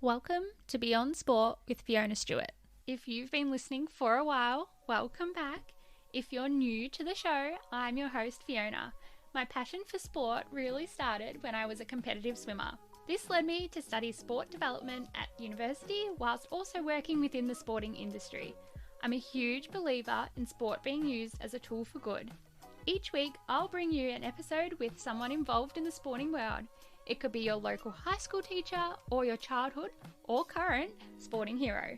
Welcome to Beyond Sport with Fiona Stewart. If you've been listening for a while, welcome back. If you're new to the show, I'm your host Fiona. My passion for sport really started when I was a competitive swimmer. This led me to study sport development at university whilst also working within the sporting industry. I'm a huge believer in sport being used as a tool for good. Each week, I'll bring you an episode with someone involved in the sporting world. It could be your local high school teacher or your childhood or current sporting hero.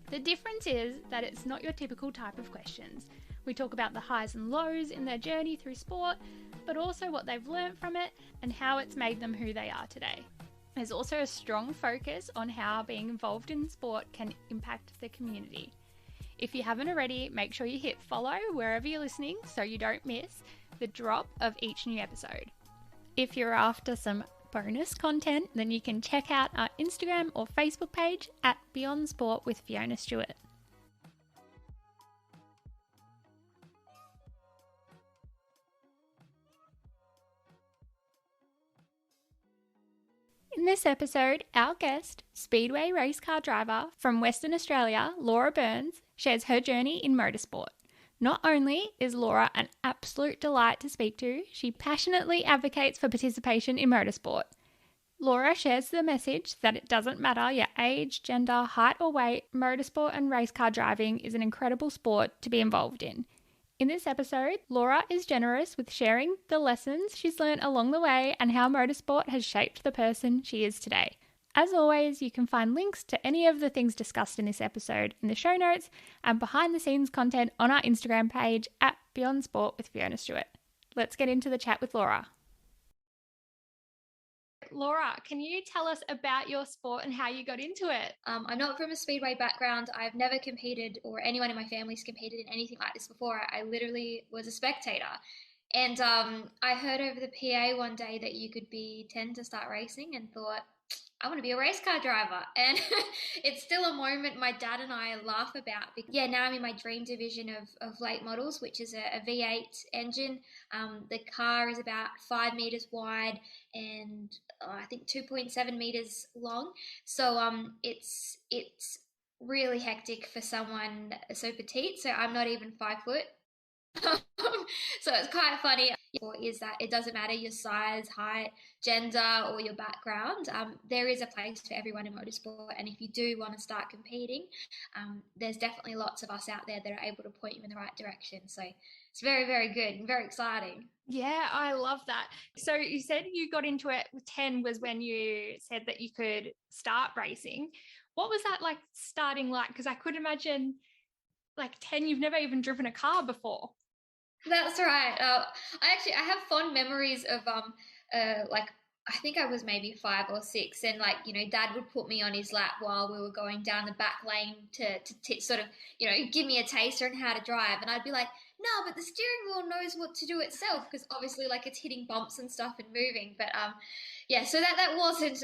The difference is that it's not your typical type of questions. We talk about the highs and lows in their journey through sport, but also what they've learned from it and how it's made them who they are today. There's also a strong focus on how being involved in sport can impact the community. If you haven't already, make sure you hit follow wherever you're listening so you don't miss the drop of each new episode. If you're after some bonus content, then you can check out our Instagram or Facebook page at Beyond Sport with Fiona Stewart. In this episode, our guest, Speedway racecar driver from Western Australia, Laura BYRNES, shares her journey in motorsport. Not only is Laura an absolute delight to speak to, she passionately advocates for participation in motorsport. Laura shares the message that it doesn't matter your age, gender, height or weight, motorsport and racecar driving is an incredible sport to be involved in. In this episode, Laura is generous with sharing the lessons she's learned along the way and how motorsport has shaped the person she is today. As always, you can find links to any of the things discussed in this episode in the show notes and behind the scenes content on our Instagram page at Beyond Sport with Fiona Stewart. Let's get into the chat with Laura. Laura, can you tell us about your sport and how you got into it? I'm not from a speedway background. I've never competed or anyone in my family's competed in anything like this before. I literally was a spectator. And I heard over the PA one day that you could be 10 to start racing and thought, I want to be a race car driver. And it's still a moment my dad and I laugh about. Yeah, now I'm in my dream division of late models, which is a V8 engine. The car is about 5 meters wide and I think 2.7 meters long. So it's really hectic for someone so petite. So I'm not even 5 foot. So it's quite funny is that it doesn't matter your size, height, gender or your background. There is a place for everyone in motorsport, and if you do want to start competing, there's definitely lots of us out there that are able to point you in the right direction. So it's very, very good and very exciting. Yeah, I love that. So you said you got into it with 10 was when you said that you could start racing. What was that like starting like? Because I could imagine like 10, you've never even driven a car before. That's right. I have fond memories of like I think I was maybe 5 or 6, and like Dad would put me on his lap while we were going down the back lane to sort of give me a taster on how to drive, and I'd be like, no, but the steering wheel knows what to do itself because obviously like it's hitting bumps and stuff and moving. But yeah, so that wasn't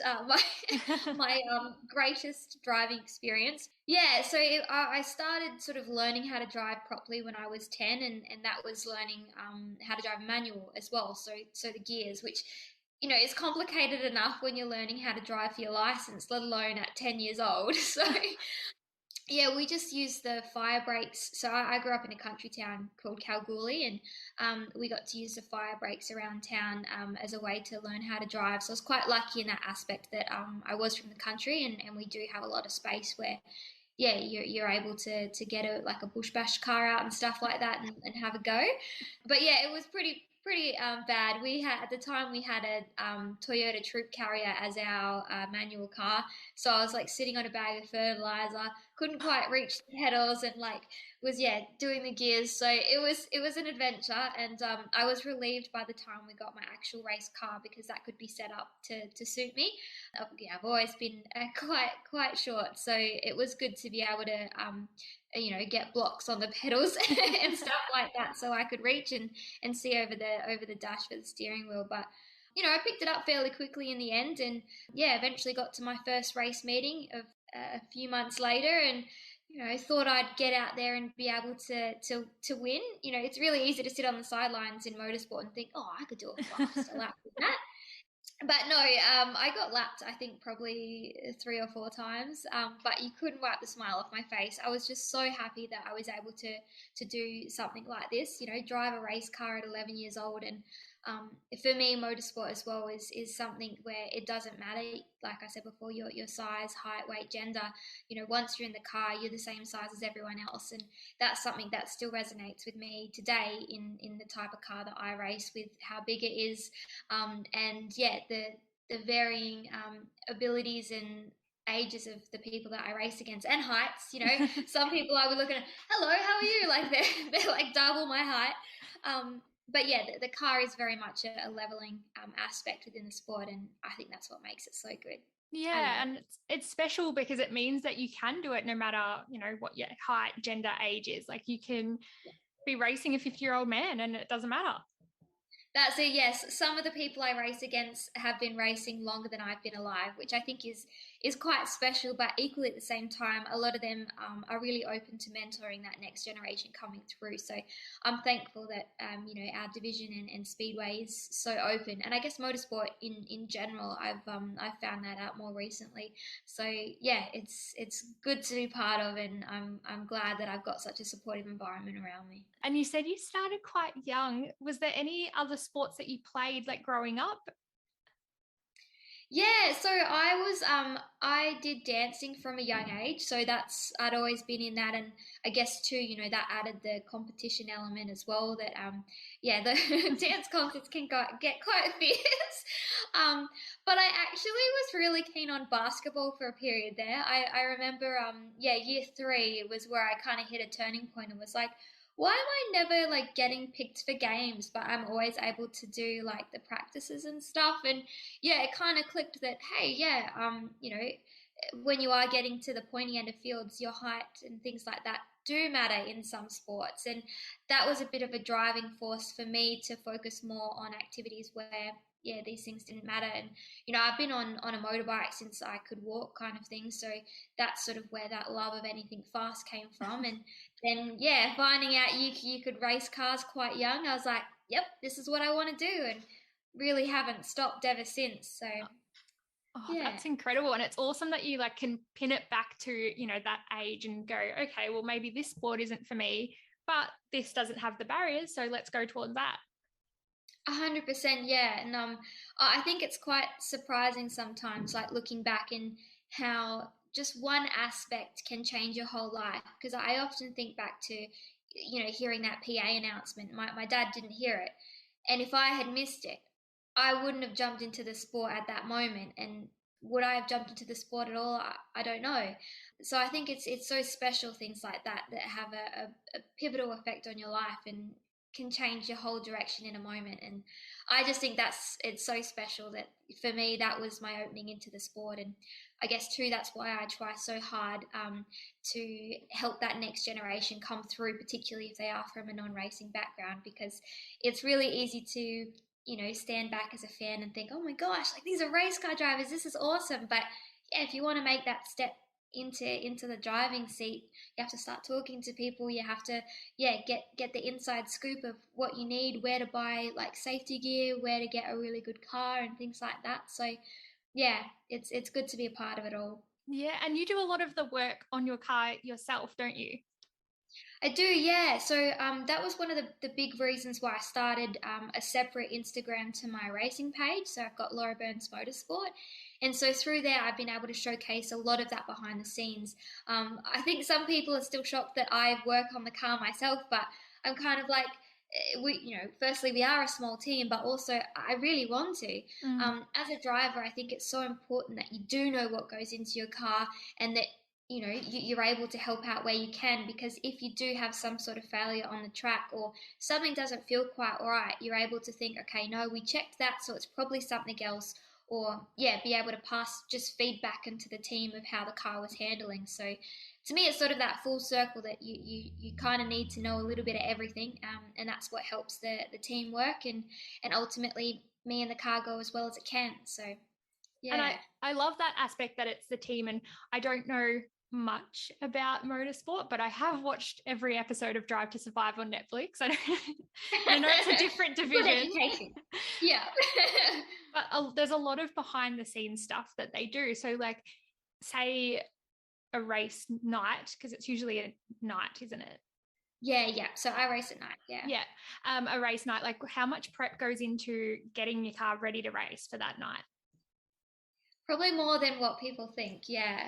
my greatest driving experience. Yeah, so I started sort of learning how to drive properly when I was 10, and that was learning how to drive manual as well. So the gears, which it's complicated enough when you're learning how to drive for your license, let alone at 10 years old. So yeah, we just use the fire brakes. So I grew up in a country town called Kalgoorlie, and we got to use the fire brakes around town as a way to learn how to drive. So I was quite lucky in that aspect that I was from the country, and we do have a lot of space where, yeah, you're able to get a bush bash car out and stuff like that and have a go. But yeah, it was pretty bad. We had at the time we had a Toyota Troop Carrier as our manual car, so I was like sitting on a bag of fertilizer, couldn't quite reach the pedals, and like was doing the gears. So it was an adventure, and I was relieved by the time we got my actual race car because that could be set up to suit me. Yeah, I've always been quite short, so it was good to be able to get blocks on the pedals and stuff like that so I could reach and see over the dash for the steering wheel. But I picked it up fairly quickly in the end, and yeah, eventually got to my first race meeting of a few months later, and thought I'd get out there and be able to win. It's really easy to sit on the sidelines in motorsport and think, oh, I could do a faster lap than that. But no, I got lapped, I think probably 3 or 4 times. But you couldn't wipe the smile off my face. I was just so happy that I was able to do something like this. You know, drive a race car at 11 years old, and for me, motorsport as well is something where it doesn't matter. Like I said before, your size, height, weight, gender. You know, once you're in the car, you're the same size as everyone else, and that's something that still resonates with me today in the type of car that I race with, how big it is, and yeah, the varying abilities and ages of the people that I race against, and heights. You know, some people I would look at, hello, how are you? Like they're like double my height. But yeah, the car is very much a leveling aspect within the sport, and I think that's what makes it so good. I Yeah, love it. and it's special because it means that you can do it no matter, you know, what your height, gender, age is. Like you can be racing a 50-year-old man and it doesn't matter. That's it. Yes, some of the people I race against have been racing longer than I've been alive, which I think is quite special. But equally at the same time, a lot of them are really open to mentoring that next generation coming through. So I'm thankful that you know, our division and Speedway is so open, and I guess motorsport in general. I've found that out more recently. So yeah, it's good to be part of, and I'm glad that I've got such a supportive environment around me. And you said you started quite young. Was there any other sports that you played like growing up? Yeah, so I did dancing from a young age, so that's I'd always been in that, and I guess too, you know, that added the competition element as well. That yeah, the dance contests can get quite fierce. But I actually was really keen on basketball for a period there. I remember yeah, year 3 was where I kind of hit a turning point and was like, why am I never like getting picked for games, but I'm always able to do like the practices and stuff, and yeah, it kind of clicked that, hey, yeah, you know, when you are getting to the pointy end of fields, your height and things like that do matter in some sports, and that was a bit of a driving force for me to focus more on activities where yeah, these things didn't matter. And you know, I've been on a motorbike since I could walk, kind of thing, so that's sort of where that love of anything fast came from. And then yeah, finding out you could race cars quite young, I was like, yep, this is what I want to do, and really haven't stopped ever since. So Oh, yeah, that's incredible. And it's awesome that you like can pin it back to, you know, that age and go, okay, well, maybe this sport isn't for me, but this doesn't have the barriers. So let's go towards that. 100%, yeah. And I think it's quite surprising sometimes, like looking back in how just one aspect can change your whole life. Because I often think back to, you know, hearing that PA announcement. My dad didn't hear it, and if I had missed it, I wouldn't have jumped into the sport at that moment. And would I have jumped into the sport at all? I don't know. So I think it's so special, things like that that have a pivotal effect on your life and can change your whole direction in a moment. And I just think it's so special that for me that was my opening into the sport. And I guess too, that's why I try so hard to help that next generation come through, particularly if they are from a non-racing background, because it's really easy to, you know, stand back as a fan and think, oh my gosh, like these are race car drivers, this is awesome. But yeah, if you want to make that step into the driving seat, you have to start talking to people. You have to, yeah, get the inside scoop of what you need, where to buy like safety gear, where to get a really good car, and things like that. So yeah, it's good to be a part of it all. Yeah. And you do a lot of the work on your car yourself, don't you? I do, yeah. So that was one of the big reasons why I started a separate Instagram to my racing page. So I've got Laura Burns Motorsport. And so through there, I've been able to showcase a lot of that behind the scenes. I think some people are still shocked that I work on the car myself, but I'm kind of like, we, you know, firstly, we are a small team, but also I really want to. Mm. As a driver, I think it's so important that you do know what goes into your car, and that you know you're able to help out where you can, because if you do have some sort of failure on the track or something doesn't feel quite right, you're able to think, okay, no, we checked that, so it's probably something else. Or yeah, be able to pass just feedback into the team of how the car was handling. So to me, it's sort of that full circle that you kind of need to know a little bit of everything, and that's what helps the team work, and ultimately me and the car go as well as it can. So And yeah. I love that aspect that it's the team. And I don't know much about motorsport, but I have watched every episode of Drive to Survive on Netflix. I know it's a different Good division. education. Yeah. But there's a lot of behind the scenes stuff that they do. So like, say a race night, because it's usually a night, isn't it? Yeah. So I race at night. Yeah. Yeah. A race night, like how much prep goes into getting your car ready to race for that night? Probably more than what people think, yeah.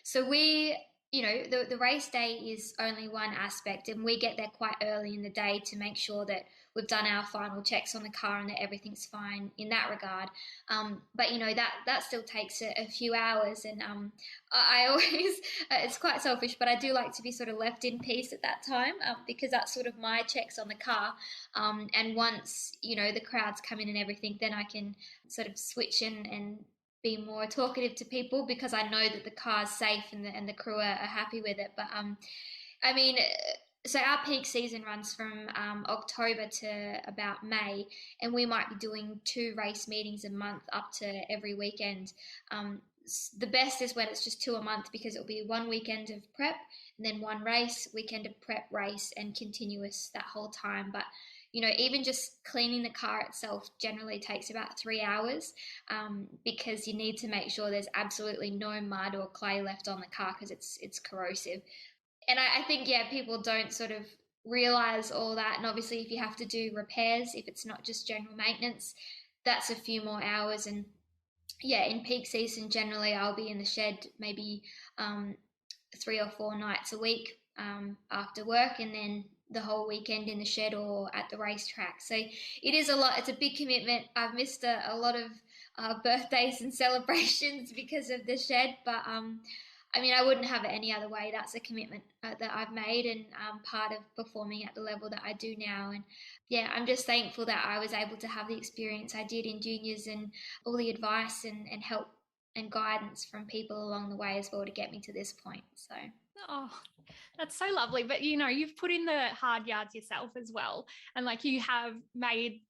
So the race day is only one aspect, and we get there quite early in the day to make sure that we've done our final checks on the car and that everything's fine in that regard. But that still takes a few hours, and I always it's quite selfish, but I do like to be sort of left in peace at that time, because that's sort of my checks on the car. And once the crowds come in and everything, then I can sort of switch and be more talkative to people, because I know that the car's safe and the crew are happy with it. But I mean, so our peak season runs from October to about May, and we might be doing 2 race meetings a month up to every weekend. The best is when it's just 2 a month, because it'll be one weekend of prep and then one race, weekend of prep, race, and continuous that whole time. But even just cleaning the car itself generally takes about 3 hours, because you need to make sure there's absolutely no mud or clay left on the car, because it's corrosive. And I think, yeah, people don't sort of realize all that. And obviously, if you have to do repairs, if it's not just general maintenance, that's a few more hours. And yeah, in peak season, generally, I'll be in the shed maybe 3 or 4 nights a week after work, and then the whole weekend in the shed or at the racetrack. So it is a lot. It's a big commitment. I've missed a lot of birthdays and celebrations because of the shed, but I mean, I wouldn't have it any other way. That's a commitment that I've made, and part of performing at the level that I do now. And yeah, I'm just thankful that I was able to have the experience I did in juniors, and all the advice and help and guidance from people along the way as well to get me to this point. So. Oh, that's so lovely. But you've put in the hard yards yourself as well. And like you have made,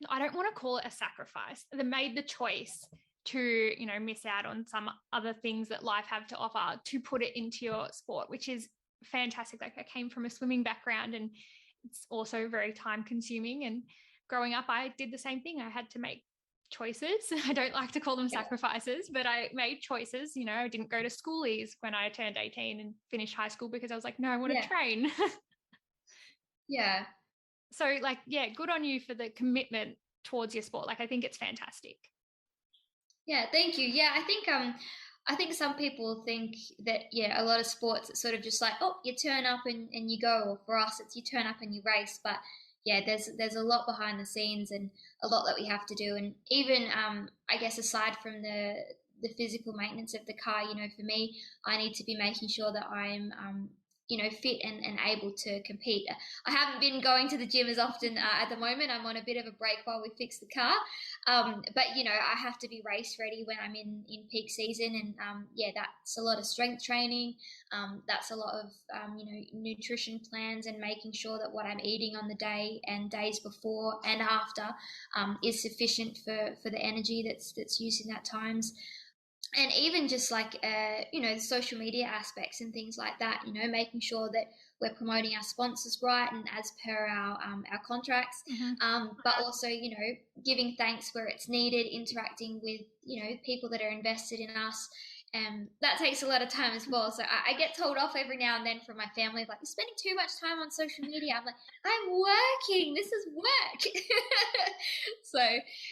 I don't want to call it a sacrifice. They made the choice to, miss out on some other things that life have to offer to put it into your sport, which is fantastic. Like I came from a swimming background, and it's also very time consuming. And growing up, I did the same thing. I had to make choices. I don't like to call them sacrifices, but I made choices. I didn't go to schoolies when I turned 18 and finished high school, because I was like, no, I want to train. Yeah. So like, yeah, good on you for the commitment towards your sport. Like, I think it's fantastic. Yeah, thank you. Yeah, I think some people think that, yeah, a lot of sports it's sort of just like, oh, you turn up and you go, or for us it's you turn up and you race. But yeah, there's a lot behind the scenes and a lot that we have to do. And even I guess aside from the physical maintenance of the car, for me, I need to be making sure that I'm fit and able to compete. I haven't been going to the gym as often at the moment. I'm on a bit of a break while we fix the car. But I have to be race ready when I'm in peak season, and yeah, that's a lot of strength training. That's a lot of nutrition plans, and making sure that what I'm eating on the day and days before and after is sufficient for the energy that's used in that times. And even just like the social media aspects and things like that, making sure that we're promoting our sponsors right and as per our contracts. But also giving thanks where it's needed, interacting with people that are invested in us. That takes a lot of time as well. So I get told off every now and then from my family, like, you're spending too much time on social media. I'm like, I'm working. This is work. So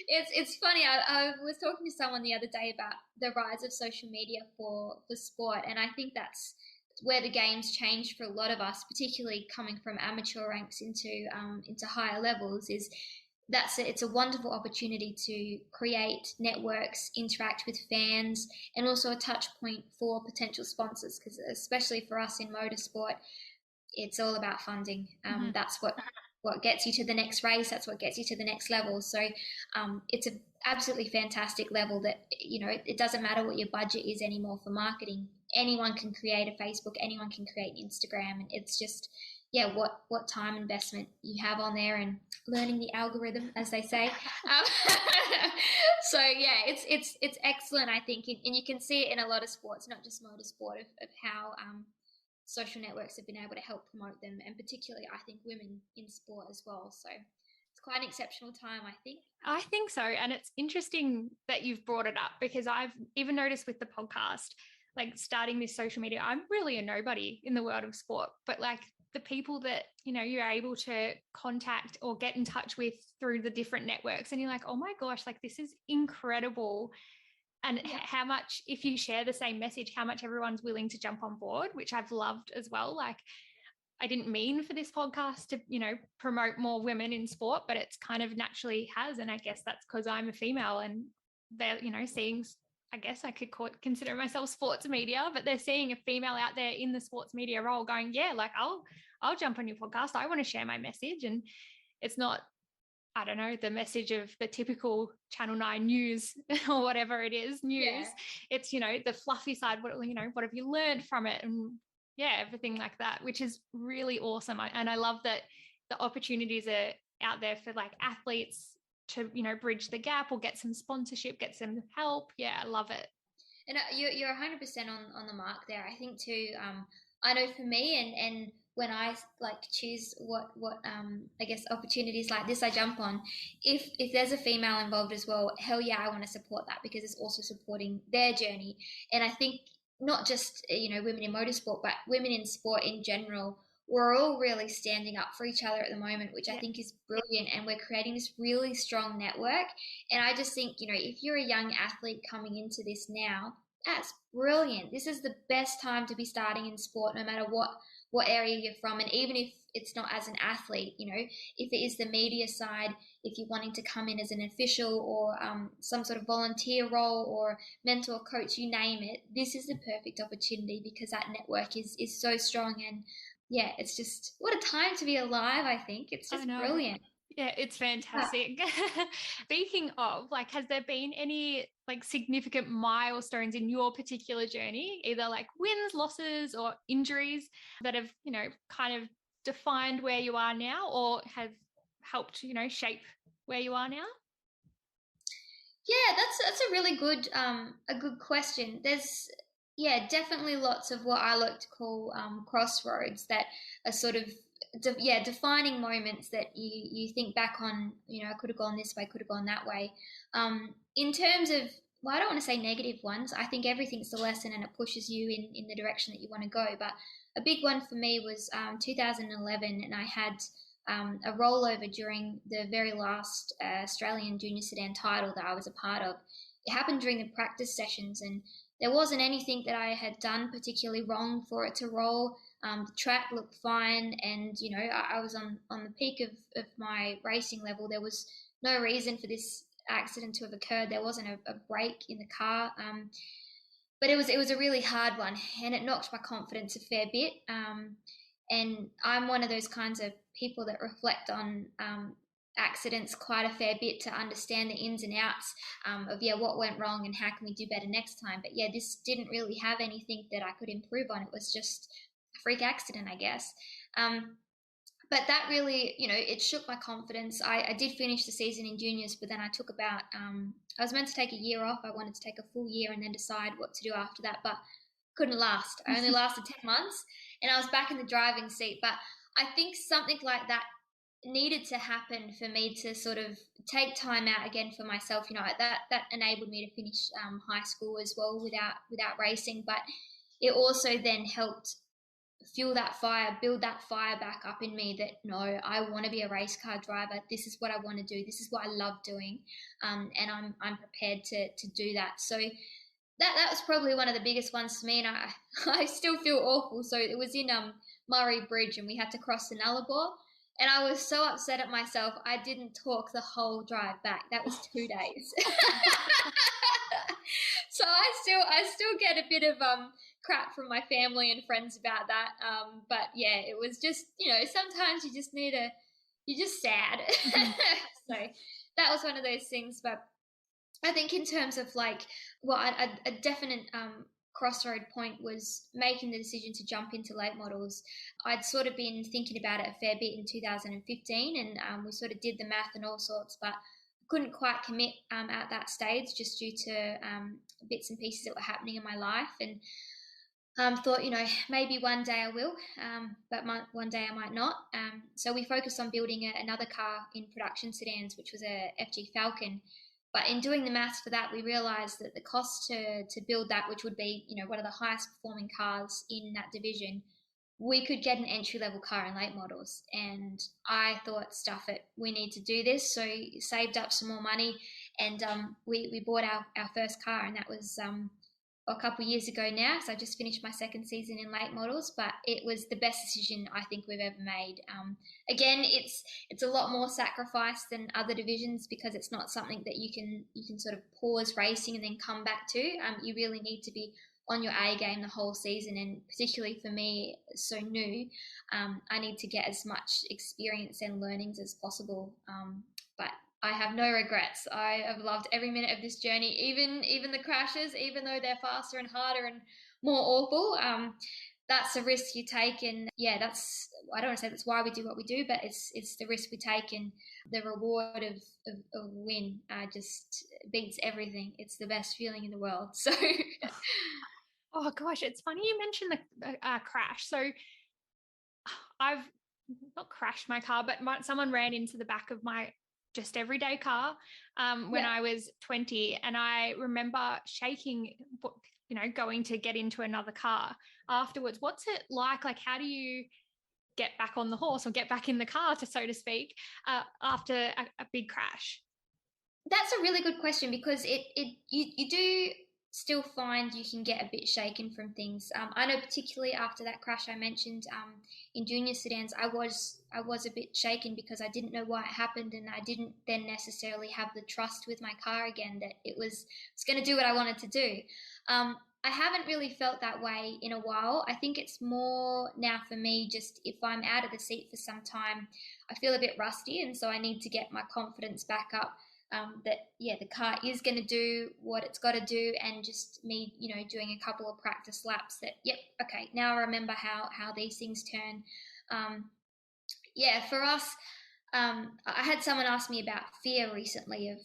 it's funny. I was talking to someone the other day about the rise of social media for sport, and I think that's where the game's changed for a lot of us, particularly coming from amateur ranks into higher levels. It's a wonderful opportunity to create networks, interact with fans, and also a touch point for potential sponsors, because especially for us in motorsport, it's all about funding. That's what gets you to the next race. That's what gets you to the next level. So it's an absolutely fantastic level that, it doesn't matter what your budget is anymore for marketing. Anyone can create a Facebook, anyone can create Instagram. And it's just, what time investment you have on there and learning the algorithm, as they say. So yeah, it's excellent, I think, and you can see it in a lot of sports, not just motorsport, of how social networks have been able to help promote them, and particularly I think women in sport as well. So it's quite an exceptional time, I think. I think so. And it's interesting that you've brought it up, because I've even noticed with the podcast, like starting this social media, I'm really a nobody in the world of sport, but like the people that, you know, you're able to contact or get in touch with through the different networks, and you're like, oh my gosh, like this is incredible. And how much, if you share the same message, how much everyone's willing to jump on board, which I've loved as well. Like, I didn't mean for this podcast to, you know, promote more women in sport, but it's kind of naturally has. And I guess that's because I'm a female and they're, you know, seeing, I guess I could consider myself sports media, but they're seeing a female out there in the sports media role going, yeah, like I'll jump on your podcast. I want to share my message. And it's not, I don't know, the message of the typical Channel 9 news or whatever it is, news. Yeah. It's, you know, the fluffy side, what have you learned from it? And yeah, everything like that, which is really awesome. And I love that the opportunities are out there for like athletes to, you know, bridge the gap or get some sponsorship, get some help. Yeah, I love it. And you're 100% on the mark there. I think too, I know for me and when I like choose what I guess opportunities like this I jump on, if there's a female involved as well, hell yeah, I want to support that, because it's also supporting their journey. And I think not just, you know, women in motorsport, but women in sport in general, we're all really standing up for each other at the moment, which I think is brilliant. And we're creating this really strong network. And I just think, you know, if you're a young athlete coming into this now, that's brilliant. This is the best time to be starting in sport, no matter what area you're from. And even if it's not as an athlete, you know, if it is the media side, if you're wanting to come in as an official or some sort of volunteer role or mentor, coach, you name it, this is the perfect opportunity, because that network is so strong. And yeah, it's just, what a time to be alive, I think. It's just brilliant. Yeah, it's fantastic. Yeah. Speaking of, like, has there been any like significant milestones in your particular journey, either like wins, losses, or injuries that have, you know, kind of defined where you are now or have helped, you know, shape where you are now? Yeah, that's a really good a good question. There's definitely lots of what I like to call crossroads that are sort of defining moments that you think back on. You know, I could have gone this way, could have gone that way. In terms of, well, I don't want to say negative ones. I think everything's a lesson and it pushes you in the direction that you want to go. But a big one for me was 2011, and I had a rollover during the very last Australian junior sedan title that I was a part of. It happened during the practice sessions, and there wasn't anything that I had done particularly wrong for it to roll. The track looked fine, and you know, I was on the peak of my racing level. There was no reason for this accident to have occurred. There wasn't a break in the car, but it was a really hard one, and it knocked my confidence a fair bit. And I'm one of those kinds of people that reflect on accidents quite a fair bit to understand the ins and outs of what went wrong and how can we do better next time. But yeah, this didn't really have anything that I could improve on. It was just a freak accident, I guess. But that really, you know, it shook my confidence. I did finish the season in juniors, but then I took about, I was meant to take a year off. I wanted to take a full year and then decide what to do after that, but couldn't last. I only lasted 10 months and I was back in the driving seat. But I think something like that needed to happen for me to sort of take time out again for myself. You know, that enabled me to finish high school as well without racing. But it also then helped fuel that fire, build that fire back up in me that, no, I want to be a race car driver. This is what I want to do. This is what I love doing. And I'm prepared to do that. So that was probably one of the biggest ones for me. And I still feel awful. So it was in Murray Bridge and we had to cross the Nullarbor. And I was so upset at myself, I didn't talk the whole drive back. That was 2 days. So I still get a bit of crap from my family and friends about that. But yeah, it was just, you know, sometimes you just you're just sad. So that was one of those things. But I think in terms of like, well, a definite crossroad point was making the decision to jump into late models. I'd sort of been thinking about it a fair bit in 2015, and we sort of did the math and all sorts, but couldn't quite commit at that stage just due to bits and pieces that were happening in my life. And thought, maybe one day I will, but one day I might not. So we focused on building another car in production sedans, which was a FG Falcon. But in doing the maths for that, we realised that the cost to build that, which would be, one of the highest performing cars in that division, we could get an entry level car in late models. And I thought, stuff it, we need to do this. So saved up some more money, and we bought our first car, and that was a couple of years ago now. So I just finished my second season in late models, but it was the best decision I think we've ever made. Again, it's a lot more sacrifice than other divisions because it's not something that you can sort of pause racing and then come back to. You really need to be on your A game the whole season, and particularly for me, so new, I need to get as much experience and learnings as possible. But I have no regrets. I have loved every minute of this journey, even the crashes, even though they're faster and harder and more awful. That's a risk you take, and yeah, I don't want to say that's why we do what we do, but it's the risk we take, and the reward of win just beats everything. It's the best feeling in the world. So, oh gosh, it's funny you mentioned the crash. So I've not crashed my car, but someone ran into the back of my just everyday car when I was 20, and I remember shaking, going to get into another car afterwards. What's it like? Like, how do you get back on the horse or get back in the car, so to speak, after a big crash? That's a really good question, because you do still find you can get a bit shaken from things. I know particularly after that crash I mentioned in junior sedans, I was a bit shaken because I didn't know why it happened, and I didn't then necessarily have the trust with my car again that it was going to do what I wanted to do. I haven't really felt that way in a while. I think it's more now for me, just if I'm out of the seat for some time, I feel a bit rusty, and so I need to get my confidence back up. That the car is going to do what it's got to do, and just me doing a couple of practice laps that okay, now I remember how these things turn. For us, I had someone ask me about fear recently of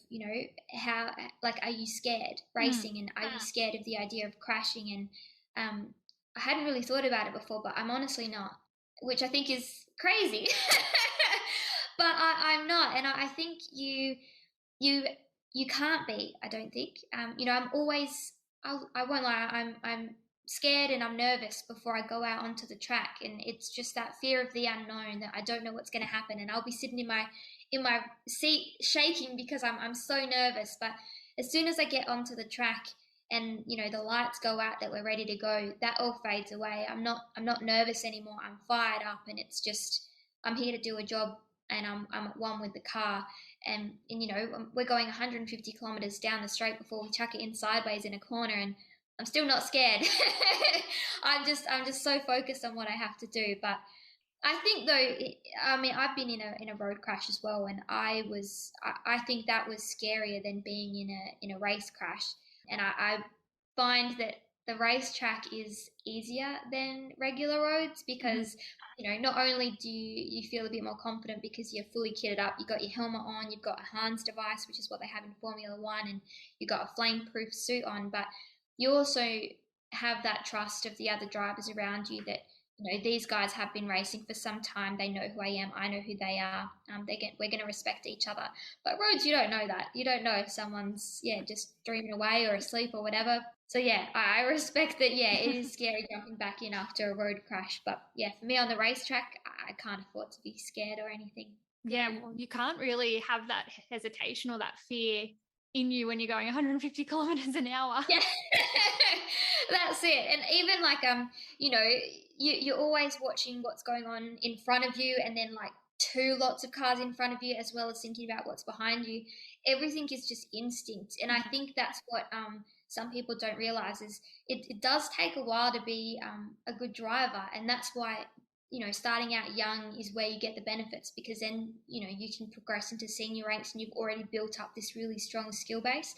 how, like, are you scared racing, and are you scared of the idea of crashing? And I hadn't really thought about it before, but I'm honestly not, which I think is crazy. But I'm not, and I think you can't be, I don't think. I'm always, I won't lie, I'm scared and I'm nervous before I go out onto the track, and it's just that fear of the unknown, that I don't know what's going to happen, and I'll be sitting in my seat shaking because I'm so nervous. But as soon as I get onto the track and the lights go out that we're ready to go, that all fades away. I'm not nervous anymore. I'm fired up, and it's just, I'm here to do a job, and I'm at one with the car. And we're going 150 kilometers down the straight before we chuck it in sideways in a corner, and I'm still not scared. I'm just so focused on what I have to do. But I think, though, I've been in a road crash as well, and I think that was scarier than being in a race crash. And I find that the racetrack is easier than regular roads because not only do you feel a bit more confident because you're fully kitted up, you've got your helmet on, you've got a Hans device, which is what they have in Formula One, and you've got a flame-proof suit on, but you also have that trust of the other drivers around you that these guys have been racing for some time. They know who I am. I know who they are. We're going to respect each other. But roads, you don't know that. You don't know if someone's just dreaming away or asleep or whatever. So I respect that. It is scary jumping back in after a road crash. But for me on the racetrack, I can't afford to be scared or anything. Yeah, well, you can't really have that hesitation or that fear in you when you're going 150 kilometers an hour. Yeah, that's it. And even like you're always watching what's going on in front of you, and then like two lots of cars in front of you, as well as thinking about what's behind you. Everything is just instinct, and I think that's what some people don't realize is it does take a while to be a good driver, and that's why starting out young is where you get the benefits, because then you can progress into senior ranks and you've already built up this really strong skill base.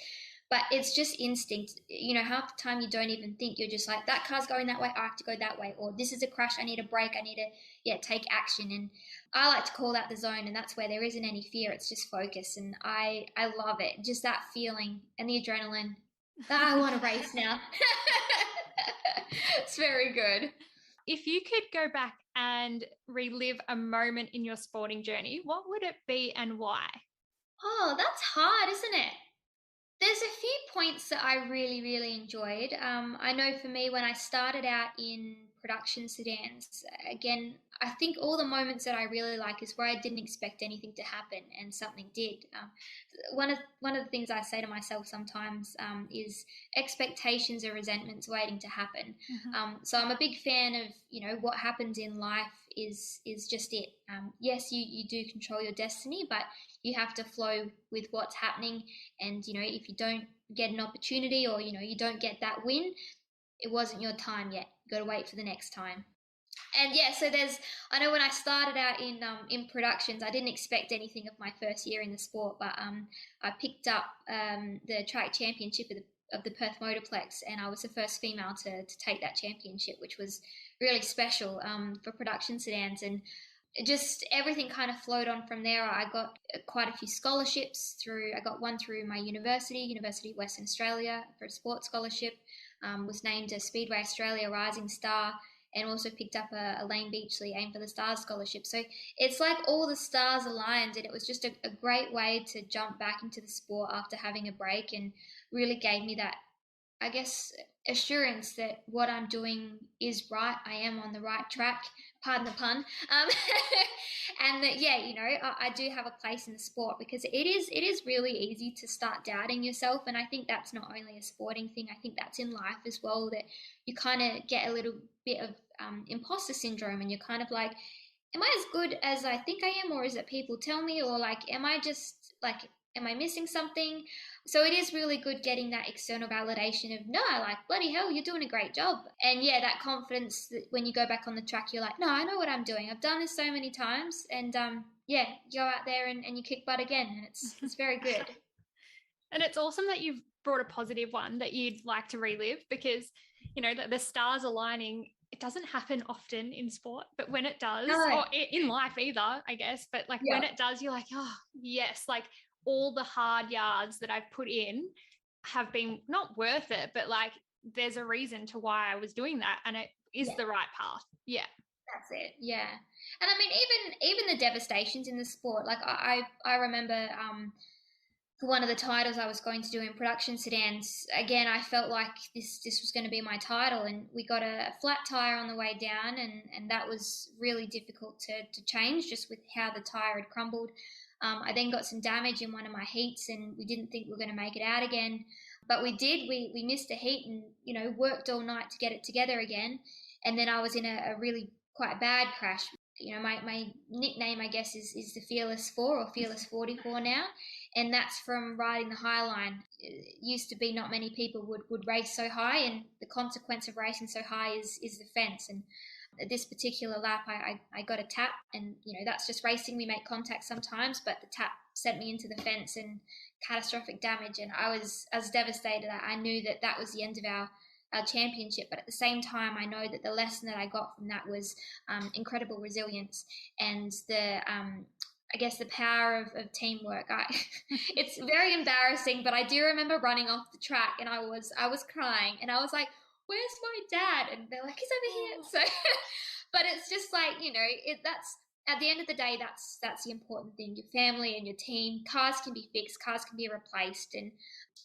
but it's just instinct. You know, half the time you don't even think. You're just like, that car's going that way, I have to go that way, or this is a crash, I need a brake, I need to take action. And I like to call that the zone, and that's where there isn't any fear. It's just focus, and I love it. Just that feeling and the adrenaline. I want to race now. It's very good. If you could go back and relive a moment in your sporting journey, what would it be and why? Oh, that's hard, isn't it? There's a few points that I really, really enjoyed. I know for me, when I started out in production sedans, again, I think all the moments that I really like is where I didn't expect anything to happen and something did. One of the things I say to myself sometimes is expectations are resentments waiting to happen. Mm-hmm. So I'm a big fan of, what happens in life is just it. Yes, you do control your destiny, but you have to flow with what's happening. And if you don't get an opportunity, or you don't get that win, it wasn't your time yet. You got to wait for the next time. And yeah, so I know when I started out in productions, I didn't expect anything of my first year in the sport, but I picked up the track championship of the Perth Motorplex, and I was the first female to take that championship, which was really special for production sedans. And just everything kind of flowed on from there. I got quite a few scholarships through. I got one through my University of Western Australia, for a sports scholarship. Was named a Speedway Australia Rising Star, and also picked up a Lane Beachley Aim for the Stars scholarship. So it's like all the stars aligned, and it was just a great way to jump back into the sport after having a break, and really gave me that, I guess, assurance that what I'm doing is right. I am on the right track, pardon the pun. And that, yeah, I do have a place in the sport, because it is really easy to start doubting yourself. And I think that's not only a sporting thing, I think that's in life as well, that you kind of get a little bit of imposter syndrome, and you're kind of like, am I as good as I think I am, or is it people tell me, or like, am I missing something? So it is really good getting that external validation of, no, like, bloody hell, you're doing a great job. And yeah, that confidence that when you go back on the track, you're like, no, I know what I'm doing. I've done this so many times. And yeah, you go out there and you kick butt again. And it's very good. And it's awesome that you've brought a positive one that you'd like to relive, because, the stars aligning, it doesn't happen often in sport, but when it does, No. or in life either, I guess, but like when it does, you're like, oh, yes, like all the hard yards that I've put in have been not worth it, but like there's a reason to why I was doing that, and it is the right path. Yeah. That's it. Yeah. And I mean, even the devastations in the sport, like I remember for one of the titles I was going to do in production sedans, again, I felt like this was going to be my title, and we got a flat tire on the way down, and that was really difficult to change, just with how the tire had crumbled. I then got some damage in one of my heats, and we didn't think we were going to make it out again, but we did. We missed a heat, and worked all night to get it together again. And then I was in a really quite bad crash. My nickname, I guess, is the Fearless 4, or Fearless 44 now, and that's from riding the high line. It used to be not many people would race so high, and the consequence of racing so high is the fence. And at this particular lap, I got a tap, and that's just racing. We make contact sometimes, but the tap sent me into the fence, and catastrophic damage. And I was devastated. I knew that was the end of our championship, but at the same time, I know that the lesson that I got from that was incredible resilience, and I guess the power of teamwork. It's very embarrassing, but I do remember running off the track, and I was crying, and I was like, where's my dad? And they're like, he's over here. So but it's just like, that's at the end of the day, that's the important thing. Your family and your team. Cars can be fixed, cars can be replaced, and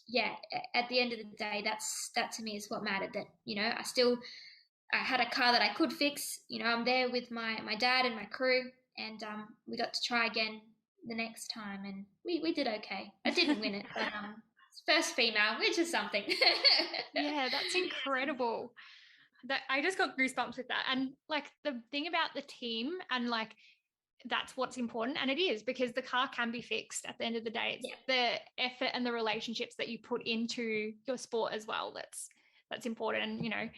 yeah, at the end of the day, that to me is what mattered. That I had a car that I could fix. I'm there with my dad and my crew, and we got to try again the next time, and we did okay. I didn't win it, but first female, which is something. Yeah, that's incredible. That I just got goosebumps with that. And like the thing about the team, and like that's what's important, and it is, because the car can be fixed at the end of the day. It's the effort and the relationships that you put into your sport as well that's important. And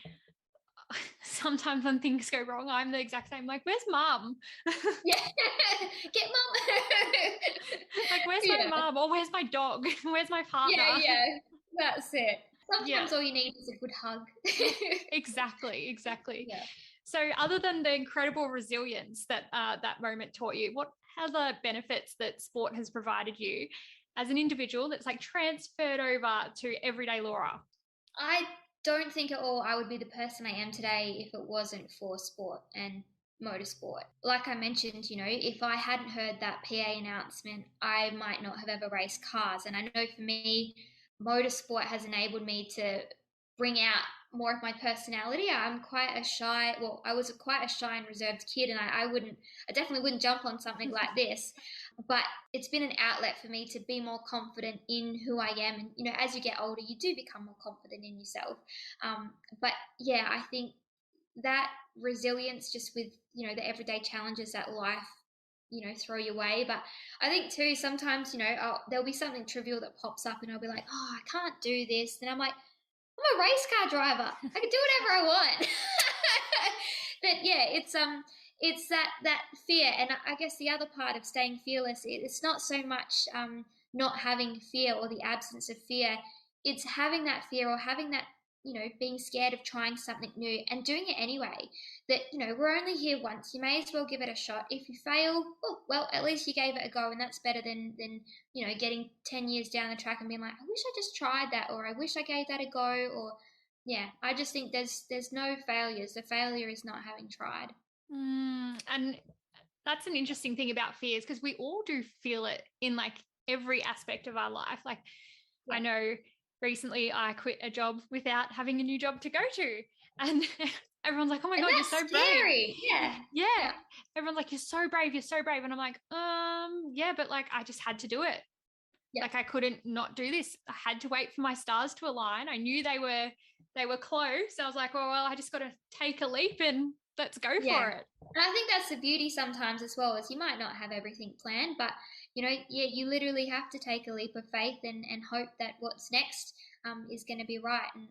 sometimes when things go wrong, I'm the exact same. Like, where's mum? Yeah. Get mum. Like, where's my Yeah. mum? Or where's my dog? Where's my Yeah, partner? yeah. That's it. Yeah, Sometimes all you need is a good hug. exactly. Yeah. So, other than the incredible resilience that that moment taught you, what other benefits that sport has provided you as an individual that's like transferred over to everyday Laura? I don't think at all I would be the person I am today if it wasn't for sport and motorsport. Like I mentioned, if I hadn't heard that PA announcement, I might not have ever raced cars. And I know for me, motorsport has enabled me to bring out more of my personality. I'm quite a shy, well, I was quite a shy and reserved kid, and I definitely wouldn't jump on something like this. But it's been an outlet for me to be more confident in who I am. And, as you get older, you do become more confident in yourself. But yeah, I think that resilience just with, the everyday challenges that life, throw your way. But I think too, sometimes, there'll be something trivial that pops up and I'll be like, oh, I can't do this. And I'm like, I'm a race car driver. I can do whatever I want. But yeah, it's that fear, and I guess the other part of staying fearless, it's not so much not having fear or the absence of fear. It's having that fear or having that being scared of trying something new and doing it anyway. That we're only here once. You may as well give it a shot. If you fail, well, at least you gave it a go, and that's better than getting 10 years down the track and being like, I wish I just tried that, or I wish I gave that a go. Or yeah, I just think there's no failures. The failure is not having tried. And that's an interesting thing about fears, because we all do feel it in like every aspect of our life. Like, Yeah. I know recently I quit a job without having a new job to go to, and everyone's like, oh my And God, you're that's so scary. brave. Yeah. Everyone's like, you're so brave, and I'm like, yeah, but like I just had to do it. Yeah. Like, I couldn't not do this. I had to wait for my stars to align. I knew they were close. I was like, well, I just got to take a leap and let's go Yeah. for it. And I think that's the beauty sometimes as well, is you might not have everything planned, but you literally have to take a leap of faith and hope that what's next is going to be right. And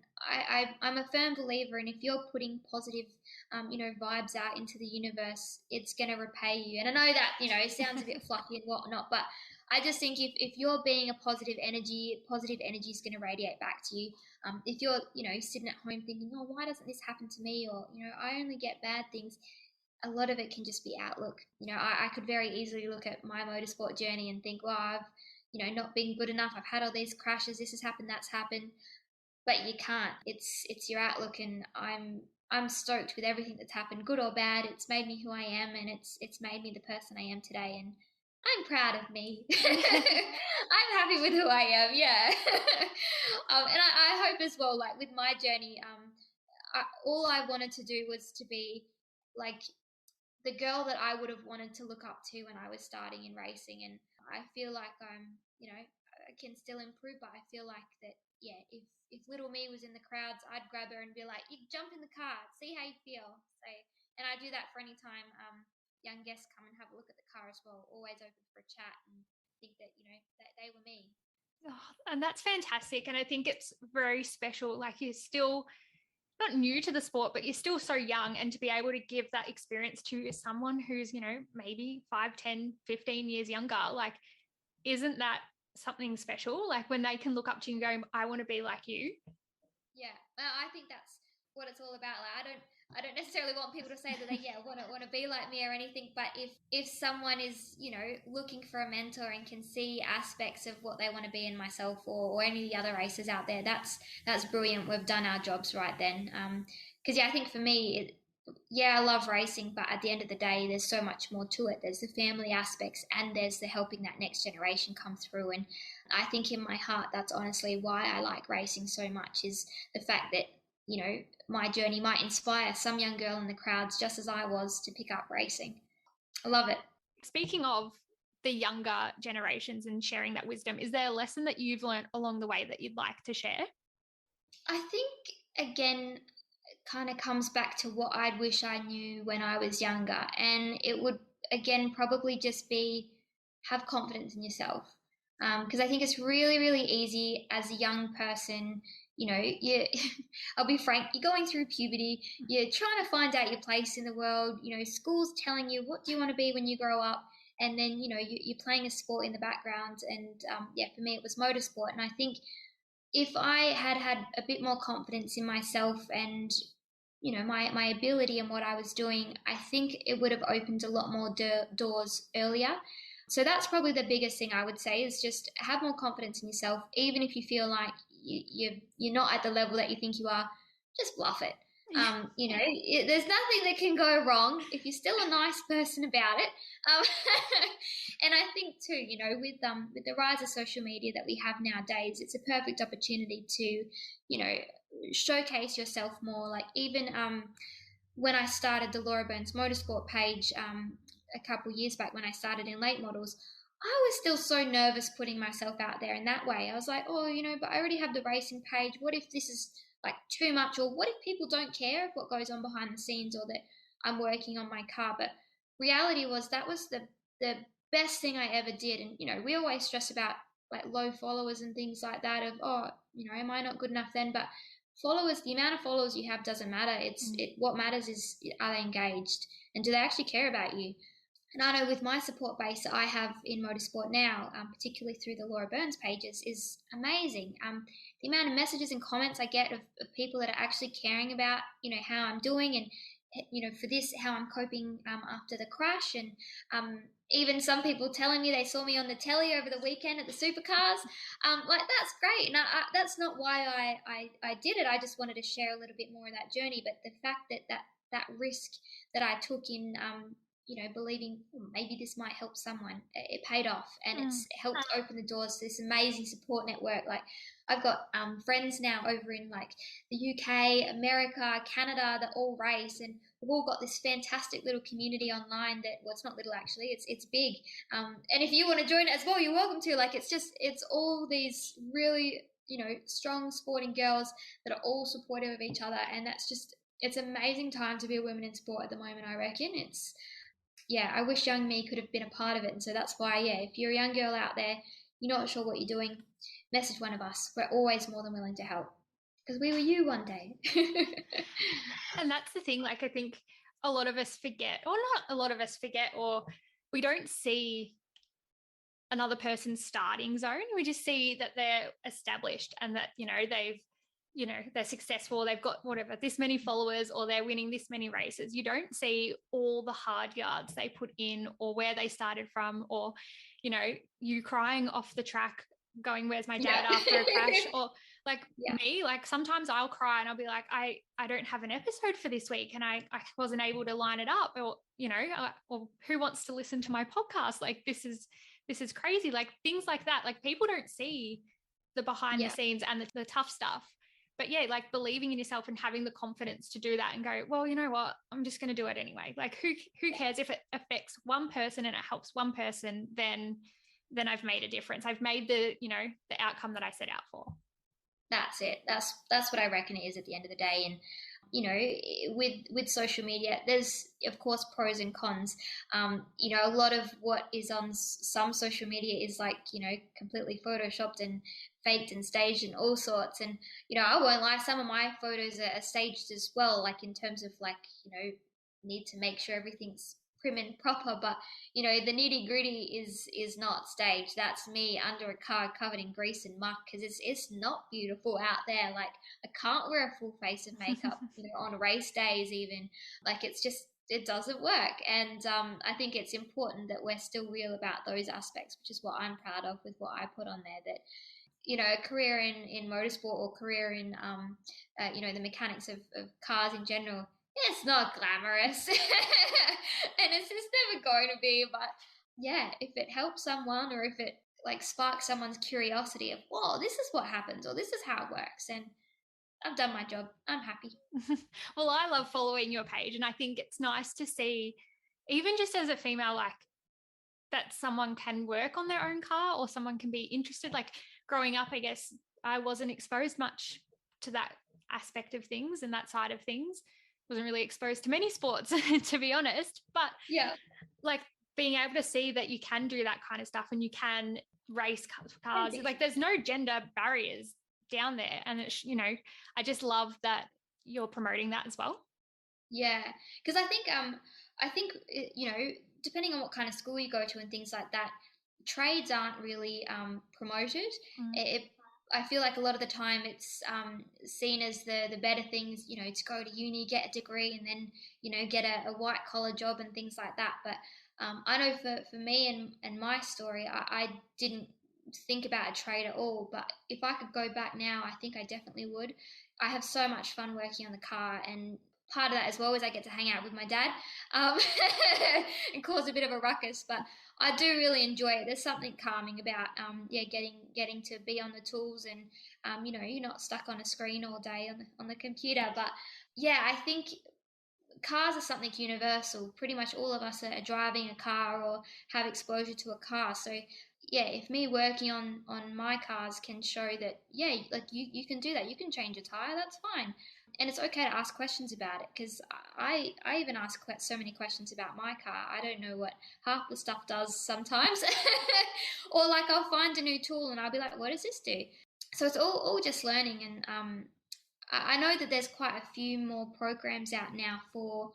I'm a firm believer in, if you're putting positive vibes out into the universe, it's going to repay you. And I know that it sounds a bit fluffy and whatnot, but I just think if you're being a positive energy is going to radiate back to you. If you're sitting at home thinking, oh, why doesn't this happen to me, or I only get bad things, a lot of it can just be outlook. I could very easily look at my motorsport journey and think, well, I've not been good enough, I've had all these crashes, this has happened, that's happened. But you can't. It's your outlook, and I'm stoked with everything that's happened, good or bad. It's made me who I am, and it's made me the person I am today, and I'm proud of me. I'm happy with who I am. Yeah. And I hope as well, like with my journey, all I wanted to do was to be like the girl that I would have wanted to look up to when I was starting in racing. And I feel like I can still improve, but I feel like that, yeah, if little me was in the crowds, I'd grab her and be like, you jump in the car, see how you feel. So, and I do that for any time young guests come and have a look at the car as well, always open for a chat, and think that, that they were me. Oh, and that's fantastic. And I think it's very special. Like, you're still not new to the sport, but you're still so young, and to be able to give that experience to someone who's, maybe 5, 10, 15 years younger, like, isn't that something special? Like, when they can look up to you and go, I want to be like you. Yeah, I think that's what it's all about. Like, I don't necessarily want people to say that they want to be like me or anything, but if someone is looking for a mentor and can see aspects of what they want to be in myself, or any of the other racers out there, that's brilliant. We've done our jobs right then. Because I think for me, I love racing, but at the end of the day, there's so much more to it. There's the family aspects, and there's the helping that next generation come through. And I think in my heart, that's honestly why I like racing so much, is the fact that my journey might inspire some young girl in the crowds, just as I was, to pick up racing. I love it. Speaking of the younger generations and sharing that wisdom, is there a lesson that you've learned along the way that you'd like to share? I think, again, it kind of comes back to what I'd wish I knew when I was younger. And it would, again, probably just be, have confidence in yourself. Because I think it's really, really easy as a young person, I'll be frank, you're going through puberty, you're trying to find out your place in the world, school's telling you what do you want to be when you grow up, and then you're playing a sport in the background, and yeah, for me it was motorsport. And I think if I had a bit more confidence in myself and my ability and what I was doing, I think it would have opened a lot more doors earlier. So that's probably the biggest thing I would say, is just have more confidence in yourself. Even if you feel like you're not at the level that you think you are, just bluff it. There's nothing that can go wrong if you're still a nice person about it. Um, and I think too, with the rise of social media that we have nowadays, it's a perfect opportunity to, showcase yourself more. Like even when I started the Laura Burns Motorsport page a couple years back, when I started in late models, I was still so nervous putting myself out there in that way. I was like, oh, but I already have the racing page. What if this is like too much? Or what if people don't care of what goes on behind the scenes, or that I'm working on my car? But reality was that was the best thing I ever did. And, we always stress about like low followers and things like that of, oh, am I not good enough then? But followers, the amount of followers you have doesn't matter. What matters is, are they engaged, and do they actually care about you? And I know with my support base that I have in motorsport now, particularly through the Laura Burns pages, is amazing. The amount of messages and comments I get of people that are actually caring about, how I'm doing, and, for this, how I'm coping after the crash. And even some people telling me they saw me on the telly over the weekend at the supercars. Like, that's great. And that's not why I did it. I just wanted to share a little bit more of that journey. But the fact that risk that I took in, believing maybe this might help someone, it paid off, and it's helped open the doors to this amazing support network. Like, I've got friends now over in like the UK, America, Canada that all race, and we've all got this fantastic little community online that, well, it's not little actually, it's big. And if you want to join it as well, you're welcome to. Like, it's all these really, strong sporting girls that are all supportive of each other, and it's an amazing time to be a woman in sport at the moment, I reckon. I wish young me could have been a part of it. And so that's why, if you're a young girl out there, you're not sure what you're doing, message one of us. We're always more than willing to help, because we were you one day. And that's the thing, like, I think a lot of us forget, or not a lot of us forget, or we don't see another person's starting zone. We just see that they're established and that, they're successful, they've got whatever, this many followers, or they're winning this many races. You don't see all the hard yards they put in, or where they started from, or, you crying off the track going, where's my dad, after a crash, or like me, like sometimes I'll cry and I'll be like, I don't have an episode for this week, and I wasn't able to line it up, or, or who wants to listen to my podcast? Like, this is crazy. Like, things like that, like, people don't see the behind the scenes and the tough stuff. But like, believing in yourself and having the confidence to do that and go, well, you know what, I'm just going to do it anyway. Like, who cares if it affects one person and it helps one person, then I've made a difference. I've made the outcome that I set out for. That's it. That's what I reckon it is at the end of the day. And, with social media, there's of course pros and cons. A lot of what is on some social media is like, completely photoshopped and faked and staged and all sorts. And, I won't lie, some of my photos are staged as well, like in terms of like, need to make sure everything's prim and proper, but the nitty gritty is not staged. That's me under a car covered in grease and muck, because it's not beautiful out there. Like, I can't wear a full face of makeup on race days even. Like, it doesn't work. And I think it's important that we're still real about those aspects, which is what I'm proud of with what I put on there. That a career in motorsport, or career in the mechanics of cars in general, it's not glamorous. And it's just never going to be. But if it helps someone, or if it like sparks someone's curiosity of, whoa, this is what happens, or this is how it works, and I've done my job, I'm happy. Well, I love following your page, and I think it's nice to see, even just as a female, like, that someone can work on their own car, or someone can be interested. Like, growing up, I guess I wasn't exposed much to that aspect of things and that side of things. Wasn't really exposed to many sports, to be honest. But like, being able to see that you can do that kind of stuff, and you can race cars, like, there's no gender barriers down there. And it's, I just love that you're promoting that as well. Yeah, because I think depending on what kind of school you go to and things like that, trades aren't really promoted. Mm. I feel like a lot of the time it's seen as the better things, to go to uni, get a degree, and then get a white collar job and things like that. But I know for me and my story, I didn't think about a trade at all. But if I could go back now, I think I definitely would. I have so much fun working on the car, and part of that as well is I get to hang out with my dad um, and cause a bit of a ruckus. But I do really enjoy it. There's something calming about getting to be on the tools, and you're not stuck on a screen all day on the computer. But yeah, I think cars are something universal. Pretty much all of us are driving a car or have exposure to a car. So yeah, if me working on my cars can show that, yeah, like you can do that, you can change a tire, that's fine. And it's okay to ask questions about it, because I even ask so many questions about my car. I don't know what half the stuff does sometimes. Or like I'll find a new tool and I'll be like, what does this do? So it's all just learning. And I know that there's quite a few more programs out now for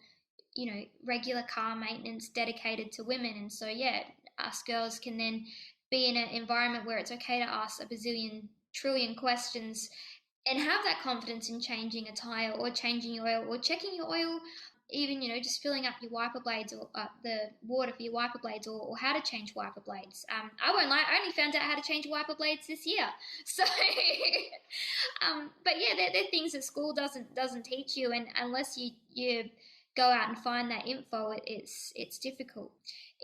regular car maintenance dedicated to women. And so yeah, us girls can then be in an environment where it's okay to ask a bazillion trillion questions and have that confidence in changing a tire or changing your oil or checking your oil, even just filling up your wiper blades, or the water for your wiper blades, or how to change wiper blades. I won't lie, I only found out how to change wiper blades this year. So but yeah, they're things that school doesn't teach you, and unless you go out and find that info, it's difficult.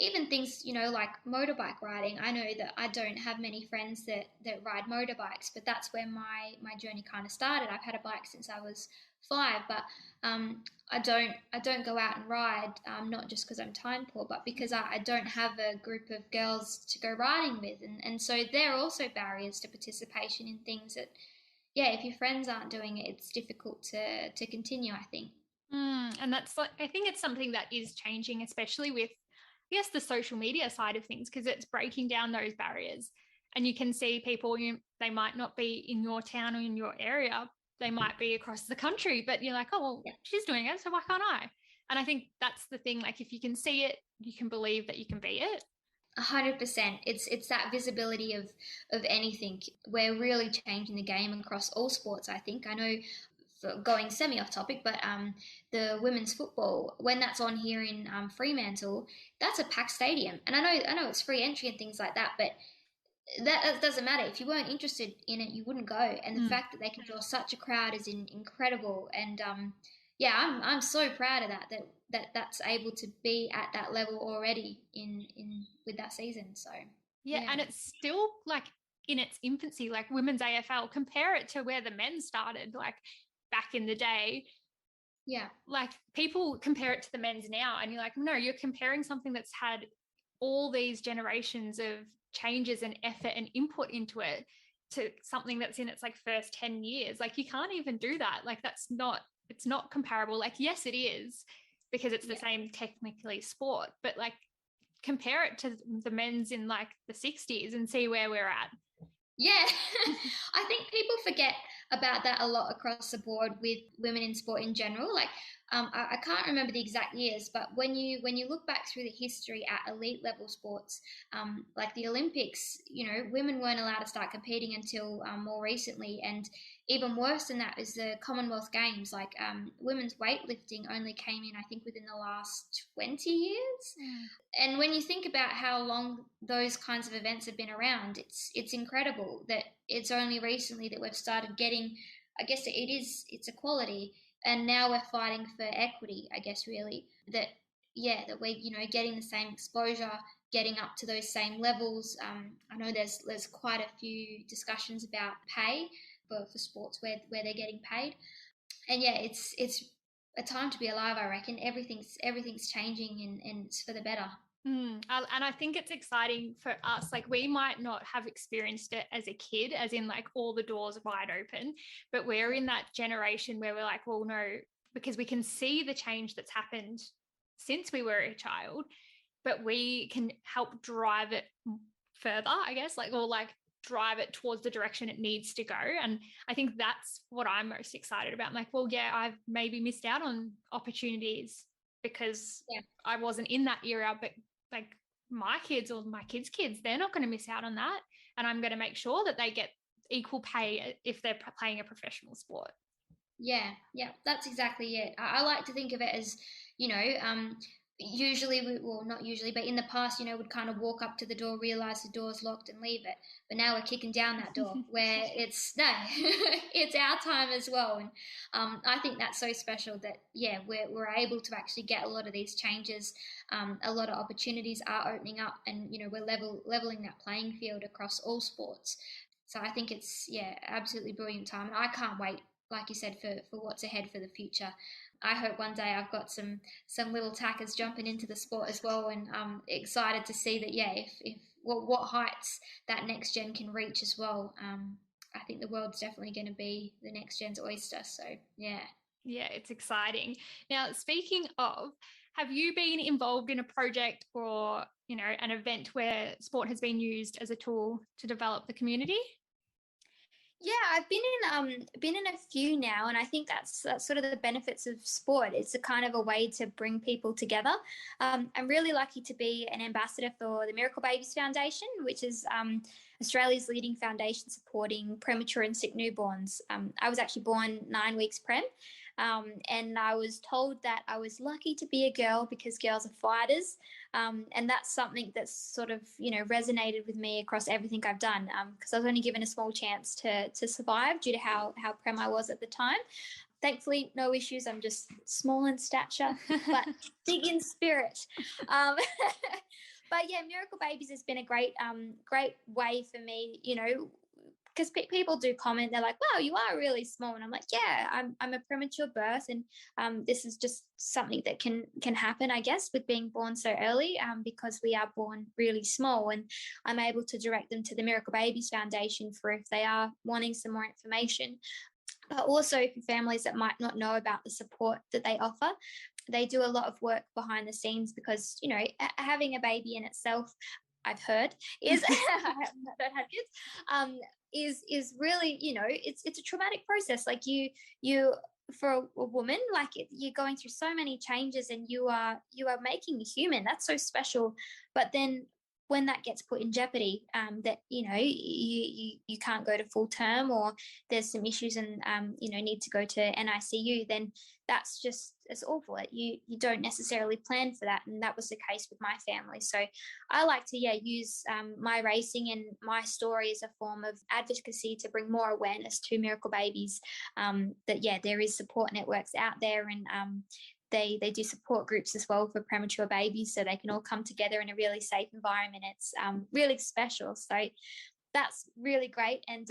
Even things like motorbike riding. I know that I don't have many friends that ride motorbikes, but that's where my journey kind of started. I've had a bike since I was 5, but I don't go out and ride, not just because I'm time poor, but because I don't have a group of girls to go riding with, and so there are also barriers to participation in things that, yeah, if your friends aren't doing it, it's difficult to continue, I think. And that's like, I think it's something that is changing, especially with, I guess, the social media side of things, because it's breaking down those barriers. And you can see people, they might not be in your town or in your area, they might be across the country, but you're like, oh, well, Yeah. she's doing it, so why can't I? And I think that's the thing. Like, if you can see it, you can believe that you can be it. 100%. It's that visibility of anything. We're really changing the game across all sports, I think. I know, for going semi off topic, but the women's football, when that's on here in Fremantle, that's a packed stadium. And I know it's free entry and things like that, but that doesn't matter. If you weren't interested in it, you wouldn't go. And the fact that they can draw such a crowd is incredible. And yeah, I'm so proud of that's able to be at that level already in with that season. So Yeah, yeah, and it's still like in its infancy, like women's AFL. Compare it to where the men started, like back in the day. yeah, Like people compare it to the men's now, and you're like, no, you're comparing something that's had all these generations of changes and effort and input into it to something that's in its like first 10 years. Like you can't even do that. Like it's not comparable. Like, yes, it is, because it's the yeah. same technically sport, but like compare it to the men's in like the 60s and see where we're at. Yeah, I think people forget about that a lot across the board with women in sport in general. Like, I can't remember the exact years, but when you look back through the history at elite level sports, like the Olympics, women weren't allowed to start competing until more recently, and even worse than that is the Commonwealth Games. Like, women's weightlifting only came in, I think, within the last 20 years. And when you think about how long those kinds of events have been around, it's incredible that it's only recently that we've started getting, I guess it's equality, and now we're fighting for equity, I guess, really, that yeah, that we're getting the same exposure, getting up to those same levels. I know there's quite a few discussions about pay for sports where they're getting paid, and yeah, it's a time to be alive. I reckon everything's changing, and it's for the better. And I think it's exciting for us. Like we might not have experienced it as a kid, as in like all the doors wide open, but we're in that generation where we're like, well, no, because we can see the change that's happened since we were a child, but we can help drive it further, I guess, like, or like drive it towards the direction it needs to go. And I think that's what I'm most excited about. I'm like, well, yeah, I've maybe missed out on opportunities because I wasn't in that era, but like my kids or my kids' kids, they're not going to miss out on that. And I'm going to make sure that they get equal pay if they're playing a professional sport. Yeah, that's exactly it. I like to think of it as, usually well, not usually, but in the past, would kind of walk up to the door, realize the door's locked and leave it. But now we're kicking down that door where it's no, it's our time as well. And I think that's so special that, yeah, we're able to actually get a lot of these changes. A lot of opportunities are opening up, and, we're leveling that playing field across all sports. So I think it's, yeah, absolutely brilliant time. And I can't wait, like you said, for what's ahead for the future. I hope one day I've got some little tackers jumping into the sport as well, and I'm excited to see that. Yeah, if what heights that next gen can reach as well. I think the world's definitely going to be the next gen's oyster. So yeah. Yeah, it's exciting. Now, speaking of, have you been involved in a project or, an event where sport has been used as a tool to develop the community? Yeah, I've been in a few now, and I think that's sort of the benefits of sport. It's a kind of a way to bring people together. I'm really lucky to be an ambassador for the Miracle Babies Foundation, which is Australia's leading foundation supporting premature and sick newborns. I was actually born 9 weeks prem, and I was told that I was lucky to be a girl because girls are fighters. And that's something that's sort of, resonated with me across everything I've done, because I was only given a small chance to survive due to how prem I was at the time. Thankfully, no issues. I'm just small in stature, but big in spirit. But yeah, Miracle Babies has been a great way for me, because people do comment, they're like, wow, you are really small. And I'm like, yeah, I'm a premature birth, and this is just something that can happen, I guess, with being born so early, because we are born really small. And I'm able to direct them to the Miracle Babies Foundation for if they are wanting some more information. But also for families that might not know about the support that they offer. They do a lot of work behind the scenes because, having a baby in itself, I've heard, is I don't have kids, is really, it's a traumatic process. Like you for a woman, like you're going through so many changes, and you are making a human. That's so special. But then when that gets put in jeopardy, that you can't go to full term, or there's some issues and need to go to NICU, then it's awful. You don't necessarily plan for that, and that was the case with my family. So I like to use my racing and my story as a form of advocacy to bring more awareness to miracle babies, that there is support networks out there, and they do support groups as well for premature babies, so they can all come together in a really safe environment. It's really special. So that's really great. And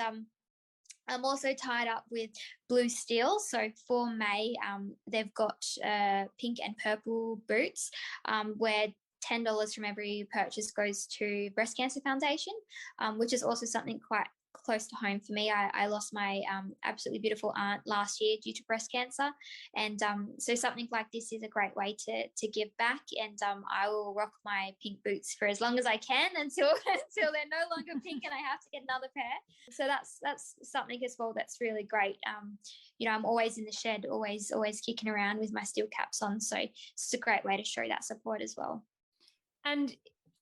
I'm also tied up with Blue Steel. So for May, they've got pink and purple boots, where $10 from every purchase goes to Breast Cancer Foundation, which is also something quite close to home for me. I lost my absolutely beautiful aunt last year due to breast cancer, and so something like this is a great way to give back. And I will rock my pink boots for as long as I can until they're no longer pink and I have to get another pair. So that's something as well that's really great. I'm always in the shed, always kicking around with my steel caps on, so it's a great way to show that support as well. And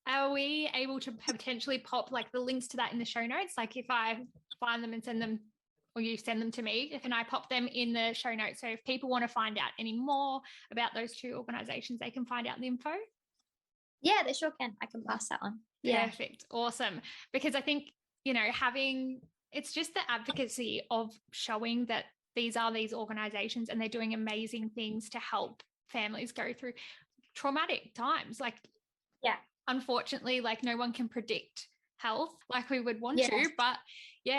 are we able to potentially pop like the links to that in the show notes? Like if I find them and send them, or you send them to me, can I pop them in the show notes? So if people want to find out any more about those two organizations, they can find out the info? Yeah, they sure can. I can pass that on. Yeah. Perfect. Awesome. Because I think, it's just the advocacy of showing that these are these organizations and they're doing amazing things to help families go through traumatic times. Like, yeah. Unfortunately, like no one can predict health like we would want to, but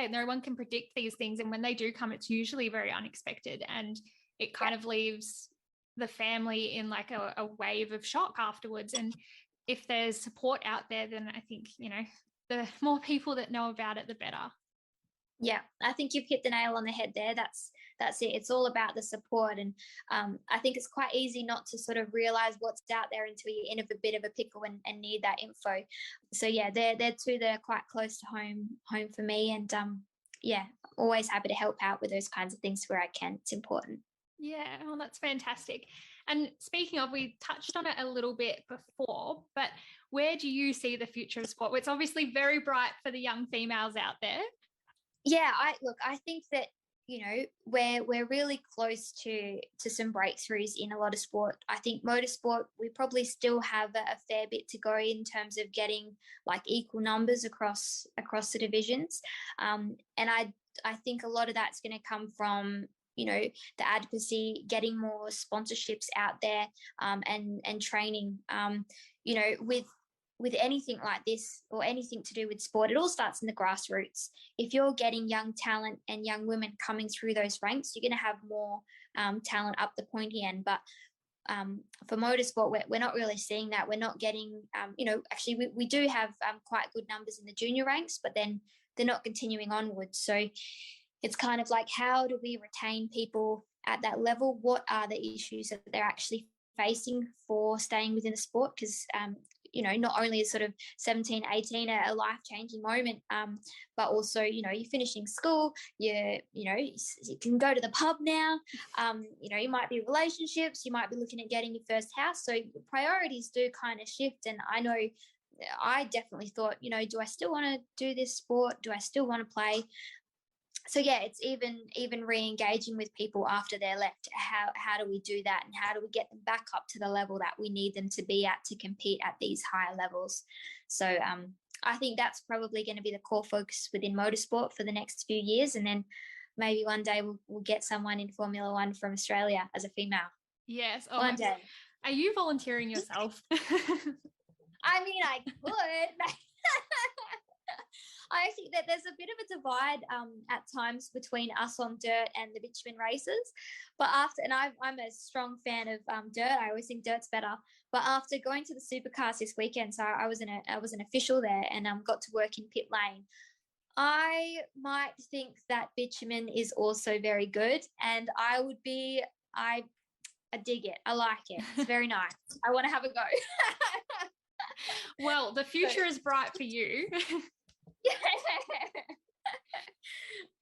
no one can predict these things. And when they do come, it's usually very unexpected, and it kind of leaves the family in like a wave of shock afterwards. And if there's support out there, then I think, the more people that know about it, the better. Yeah, I think you've hit the nail on the head there. That's it. It's all about the support, and I think it's quite easy not to sort of realize what's out there until you're in a bit of a pickle and need that info. So yeah, they're two that are quite close to home for me, and yeah, always happy to help out with those kinds of things where I can. It's important. Yeah, well, that's fantastic. And speaking of, we touched on it a little bit before, but where do you see the future of sport? It's obviously very bright for the young females out there. Yeah, I think that, you know, we're really close to some breakthroughs in a lot of sport. I think motorsport, we probably still have a fair bit to go in terms of getting like equal numbers across the divisions, and I think a lot of that's going to come from, you know, the advocacy, getting more sponsorships out there, and training. You know, with anything like this or anything to do with sport, it all starts in the grassroots. If you're getting young talent and young women coming through those ranks, you're going to have more talent up the pointy end. But for motorsport, we're not really seeing that. We're not getting, you know, actually we do have quite good numbers in the junior ranks, but then they're not continuing onwards. So it's kind of like, how do we retain people at that level? What are the issues that they're actually facing for staying within the sport? Because you know, not only is sort of 17, 18 a life-changing moment, but also, you know, you're finishing school, you know, you can go to the pub now, you know, you might be relationships, you might be looking at getting your first house. So priorities do kind of shift. And I know I definitely thought, you know, do I still want to do this sport? Do I still want to play? So yeah, it's even re-engaging with people after they're left. How do we do that, and how do we get them back up to the level that we need them to be at to compete at these higher levels? So I think that's probably going to be the core focus within motorsport for the next few years, and then maybe one day we'll get someone in Formula One from Australia as a female. Yes. Oh, One day. Are you volunteering yourself? I mean, I could. I think that there's a bit of a divide at times between us on dirt and the bitumen races. But I'm a strong fan of dirt. I always think dirt's better. But after going to the supercars this weekend, so I was an official there and got to work in pit lane. I might think that bitumen is also very good, and I dig it. I like it. It's very nice. I want to have a go. Well, the future is bright for you.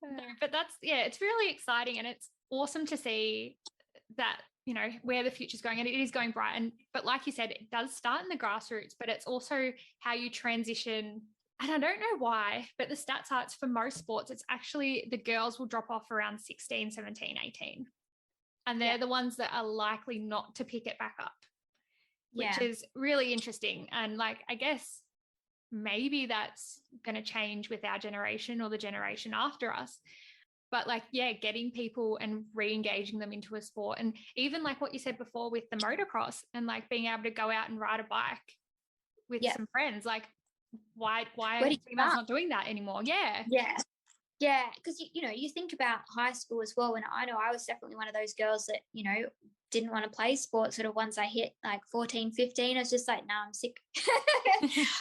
No, but it's really exciting, and it's awesome to see that, you know, where the future's going, and it is going bright. But like you said, it does start in the grassroots, but it's also how you transition. And I don't know why, but the stats are, it's for most sports, it's actually the girls will drop off around 16, 17, 18. And they're the ones that are likely not to pick it back up, which is really interesting. And like, I guess maybe that's going to change with our generation or the generation after us. But like, getting people and re-engaging them into a sport. And even like what you said before with the motocross and like being able to go out and ride a bike with some friends, like why are females not doing that anymore? Yeah, because you know, you think about high school as well, and I know I was definitely one of those girls that, you know, didn't want to play sports. Sort of once I hit like 14, 15, I was just like, nah, I'm sick.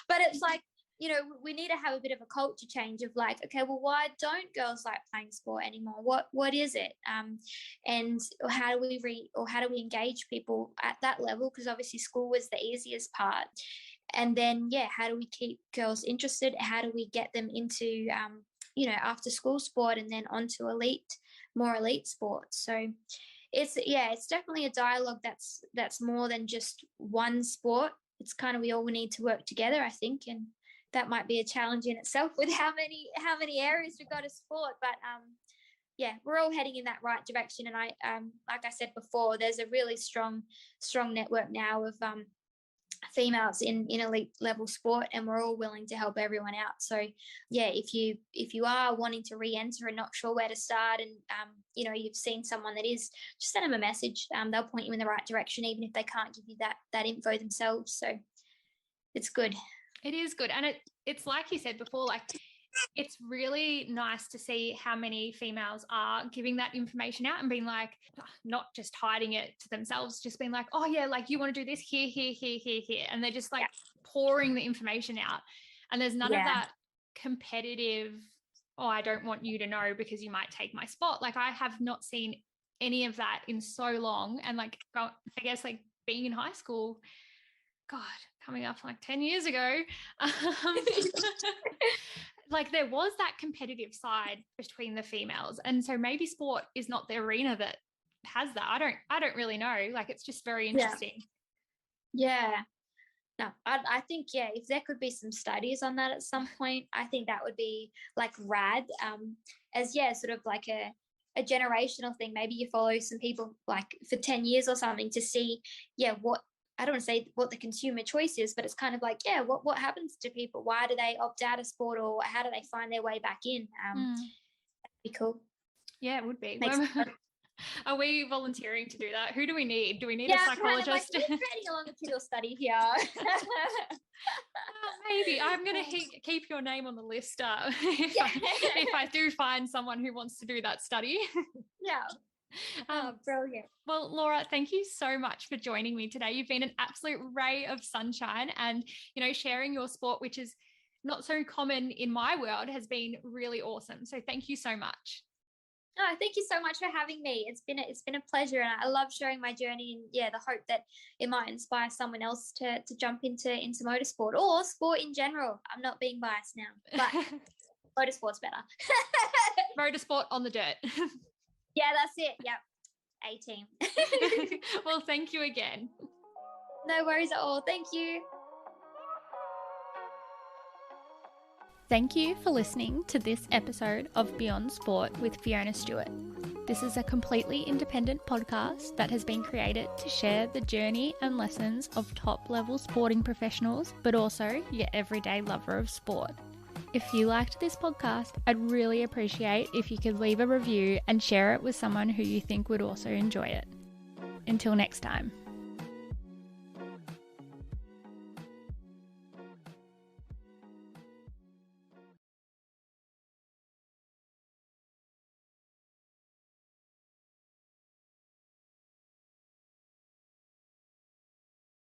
But it's like, you know, we need to have a bit of a culture change of like, okay, well, why don't girls like playing sport anymore? What is it? And how do we engage people at that level? Because obviously school was the easiest part. And then, how do we keep girls interested? How do we get them into, you know, after school sport and then onto more elite sports? So it's definitely a dialogue that's more than just one sport. It's kind of, we all need to work together, I think, and that might be a challenge in itself with how many areas we've got of sport. But we're all heading in that right direction. And I like I said before, there's a really strong network now of females in elite level sport, and we're all willing to help everyone out. So if you are wanting to re-enter and not sure where to start, and you know, you've seen someone that is, just send them a message. They'll point you in the right direction, even if they can't give you that info themselves. So it's good. It is good. And it's like you said before, like it's really nice to see how many females are giving that information out and being like, not just hiding it to themselves, just being like, oh yeah, like you want to do this here. And they're just like pouring the information out. And there's none of that competitive oh, I don't want you to know because you might take my spot. Like, I have not seen any of that in so long. And like, I guess like being in high school, God, coming up like 10 years ago, like there was that competitive side between the females. And so maybe sport is not the arena that has that. I don't really know. Like, it's just very interesting. Yeah. No, I think, yeah, if there could be some studies on that at some point, I think that would be like rad, as, yeah, sort of like a generational thing. Maybe you follow some people like for 10 years or something to see, yeah, what, I don't want to say what the consumer choice is, but it's kind of like, yeah, what happens to people? Why do they opt out of sport, or how do they find their way back in? That'd be cool. Yeah, it would be. Sense. Are we volunteering to do that? Who do we need? Do we need a psychologist? We're creating a longitudinal study here. Maybe. I'm going to keep your name on the list if I do find someone who wants to do that study. Yeah. Brilliant. Well, Laura, thank you so much for joining me today. You've been an absolute ray of sunshine, and, you know, sharing your sport, which is not so common in my world, has been really awesome. So thank you so much. Oh, thank you so much for having me. It's been a pleasure, and I love sharing my journey, and yeah, the hope that it might inspire someone else to jump into motorsport or sport in general. I'm not being biased now, but motorsport's better. Motorsport on the dirt. Yeah, that's it. Yep. A-team. Well, thank you again. No worries at all. Thank you. Thank you for listening to this episode of Beyond Sport with Fiona Stewart. This is a completely independent podcast that has been created to share the journey and lessons of top-level sporting professionals, but also your everyday lover of sport. If you liked this podcast, I'd really appreciate if you could leave a review and share it with someone who you think would also enjoy it. Until next time.